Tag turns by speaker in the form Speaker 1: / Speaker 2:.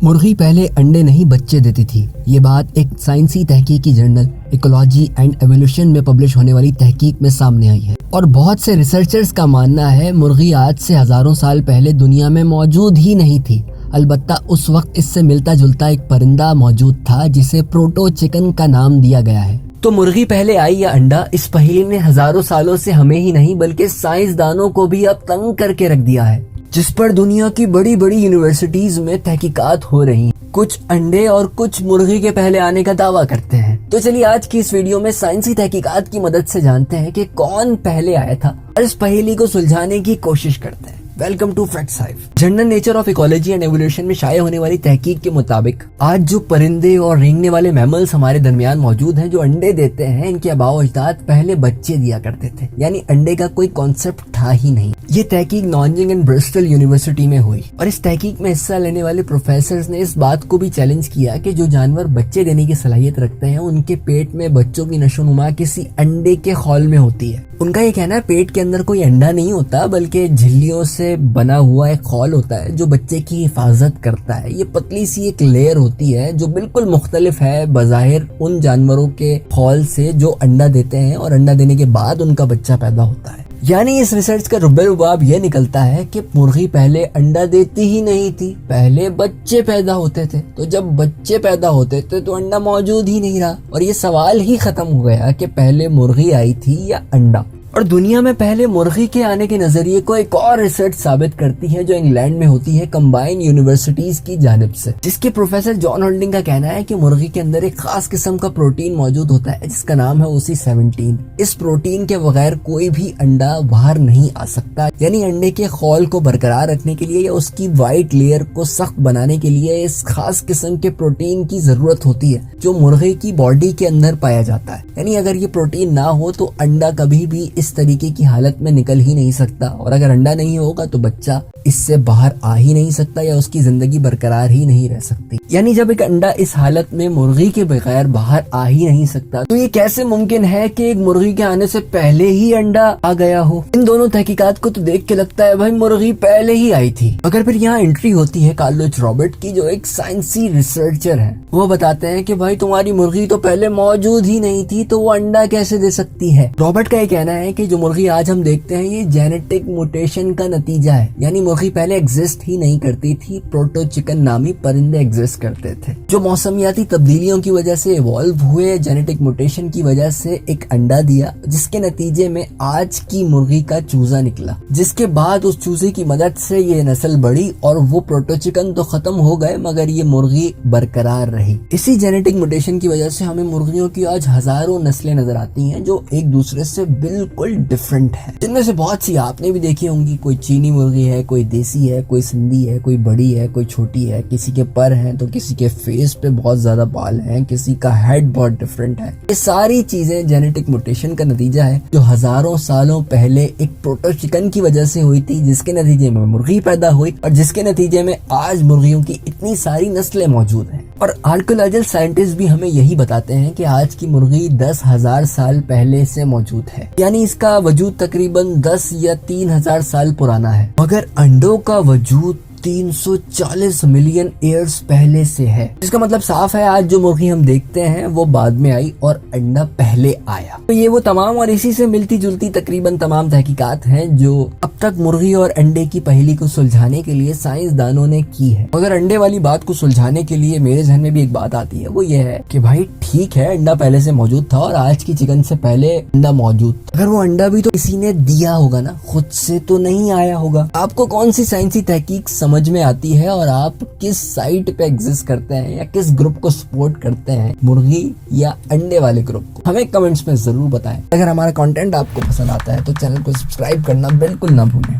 Speaker 1: मुर्गी पहले अंडे नहीं बच्चे देती थी। ये बात एक साइंसी तहकीकी जर्नल इकोलॉजी एंड एवोल्यूशन में पब्लिश होने वाली तहकीक में सामने आई है और बहुत से रिसर्चर्स का मानना है मुर्गी आज से हजारों साल पहले दुनिया में मौजूद ही नहीं थी। अलबत्ता उस वक्त इससे मिलता जुलता एक परिंदा मौजूद था जिसे प्रोटो चिकन का नाम दिया गया है। तो मुर्गी पहले आई या अंडा, इस पहेली ने हजारों सालों से हमें ही नहीं बल्कि साइंसदानों को भी अब तंग करके रख दिया है, जिस पर दुनिया की बड़ी बड़ी यूनिवर्सिटीज में तहकीकात हो रही हैं। कुछ अंडे और कुछ मुर्गी के पहले आने का दावा करते हैं। तो चलिए आज की इस वीडियो में साइंसी तहकीकात की मदद से जानते हैं कि कौन पहले आया था और इस पहेली को सुलझाने की कोशिश करते हैं। Welcome to facts hive. Journal nature of ecology and evolution में शाये होने वाली तहकीक के मुताबिक आज जो परिंदे और रेंगने वाले मैमल्स हमारे दरमियान मौजूद हैं जो अंडे देते हैं, इनके आबाओ अजदाद पहले बच्चे दिया करते थे, यानी अंडे का कोई कॉन्सेप्ट था ही नहीं। ये तहकीक नॉन्जिंग एंड ब्रिस्टल यूनिवर्सिटी में हुई और इस तहकीक में हिस्सा लेने वाले प्रोफेसर्स ने इस बात को भी चैलेंज किया कि जो जानवर बच्चे देने की सलाहियत रखते हैं उनके पेट में बच्चों की नशोनुमा किसी अंडे के खौल में होती है। उनका ये कहना है पेट के अंदर कोई अंडा नहीं होता बल्कि झिल्लियों से बना हुआ एक खौल होता है जो बच्चे की हिफाजत करता है। ये पतली सी एक लेयर होती है जो बिल्कुल मुख्तलिफ है बज़ाहिर उन जानवरों के खौल से जो अंडा देते हैं और अंडा देने के बाद उनका बच्चा पैदा होता है। यानी इस रिसर्च का रुबाब ये निकलता है कि मुर्गी पहले अंडा देती ही नहीं थी, पहले बच्चे पैदा होते थे। तो जब बच्चे पैदा होते थे तो अंडा मौजूद ही नहीं रहा और ये सवाल ही खत्म हो गया कि पहले मुर्गी आई थी या अंडा। और दुनिया में पहले मुर्गी के आने के नजरिए को एक और रिसर्च साबित करती है जो इंग्लैंड में होती है कंबाइंड यूनिवर्सिटीज की जानिब से, जिसके प्रोफेसर जॉन होल्डिंग का कहना है कि मुर्गी के अंदर एक खास किस्म का प्रोटीन मौजूद होता है जिसका नाम है OC17। इस प्रोटीन के बगैर कोई भी अंडा बाहर नहीं आ सकता, यानी अंडे के खौल को बरकरार रखने के लिए या उसकी व्हाइट लेयर को सख्त बनाने के लिए इस खास किस्म के प्रोटीन की जरूरत होती है जो मुर्गी की बॉडी के अंदर पाया जाता है। यानी अगर ये प्रोटीन ना हो तो अंडा कभी भी इस तरीके की हालत में निकल ही नहीं सकता और अगर अंडा नहीं होगा तो बच्चा इससे बाहर आ ही नहीं सकता या उसकी जिंदगी बरकरार ही नहीं रह सकती। यानी जब एक अंडा इस हालत में मुर्गी के बगैर बाहर आ ही नहीं सकता तो ये कैसे मुमकिन है कि एक मुर्गी के आने से पहले ही अंडा आ गया हो। इन दोनों तहकीकात को तो देख के लगता है भाई मुर्गी पहले ही आई थी। मगर फिर यहाँ एंट्री होती है कार्ल लुईस रॉबर्ट की जो एक साइंसी रिसर्चर है। वो बताते हैं कि भाई तुम्हारी मुर्गी तो पहले मौजूद ही नहीं थी तो वो अंडा कैसे दे सकती है। रॉबर्ट का ये कहना है कि जो मुर्गी आज हम देखते हैं ये जेनेटिक म्यूटेशन का नतीजा है, यानी मुर्गी पहले एग्जिस्ट ही नहीं करती थी, प्रोटो चिकन नामी परिंदे एग्जिस्ट करते थे जो मौसमियाती तब्दीलियों की वजह से इवॉल्व हुए, जेनेटिक म्यूटेशन की वजह से एक अंडा दिया जिसके नतीजे में आज की मुर्गी का चूजा निकला, जिसके बाद उस चूजे की मदद से ये नस्ल बढ़ी और वो प्रोटो चिकन तो खत्म हो गए मगर ये मुर्गी बरकरार रही। इसी जेनेटिक म्यूटेशन की वजह से हमें मुर्गियों की आज हजारों नस्लें नजर आती हैं जो एक दूसरे से बिल्कुल डिफरेंट है, जिनमें से बहुत सी आपने भी देखी होंगी। कोई चीनी मुर्गी है, कोई देसी है, कोई सिंधी है, कोई बड़ी है, कोई छोटी है, किसी के पर हैं तो किसी के फेस पे बहुत ज्यादा बाल हैं, किसी का हेड बहुत डिफरेंट है। ये सारी चीजें जेनेटिक म्यूटेशन का नतीजा है जो हजारों सालों पहले एक प्रोटो चिकन की वजह से हुई थी, जिसके नतीजे में मुर्गी पैदा हुई और जिसके नतीजे में आज मुर्गियों की इतनी सारी नस्लें मौजूद हैं। और आर्कियोलॉजिकल साइंटिस्ट भी हमें यही बताते हैं कि आज की मुर्गी 10,000 साल पहले से मौजूद है, यानी इसका वजूद तकरीबन 10 या 3,000 साल पुराना है। मगर अंडों का वजूद 340 मिलियन ईयर्स पहले से है, जिसका मतलब साफ है आज जो मुर्गी हम देखते हैं वो बाद में आई और अंडा पहले आया। तो ये वो तमाम और इसी से मिलती जुलती तकरीबन तमाम तहकीकात हैं जो अब तक मुर्गी और अंडे की पहेली को सुलझाने के लिए साइंसदानों ने की है। मगर अंडे वाली बात को सुलझाने के लिए मेरे जहन में भी एक बात आती है, वो ये है कि भाई ठीक है अंडा पहले से मौजूद था और आज की चिकन से पहले अंडा मौजूद था, अगर वो अंडा भी तो किसी ने दिया होगा ना, खुद से तो नहीं आया होगा। आपको कौन सी साइंसी तहकीक समझ में आती है और आप किस साइट पे एग्जिस्ट करते हैं या किस ग्रुप को सपोर्ट करते हैं, मुर्गी या अंडे वाले ग्रुप को, हमें कमेंट्स में जरूर बताएं। अगर हमारा कंटेंट आपको पसंद आता है तो चैनल को सब्सक्राइब करना बिल्कुल ना भूलें।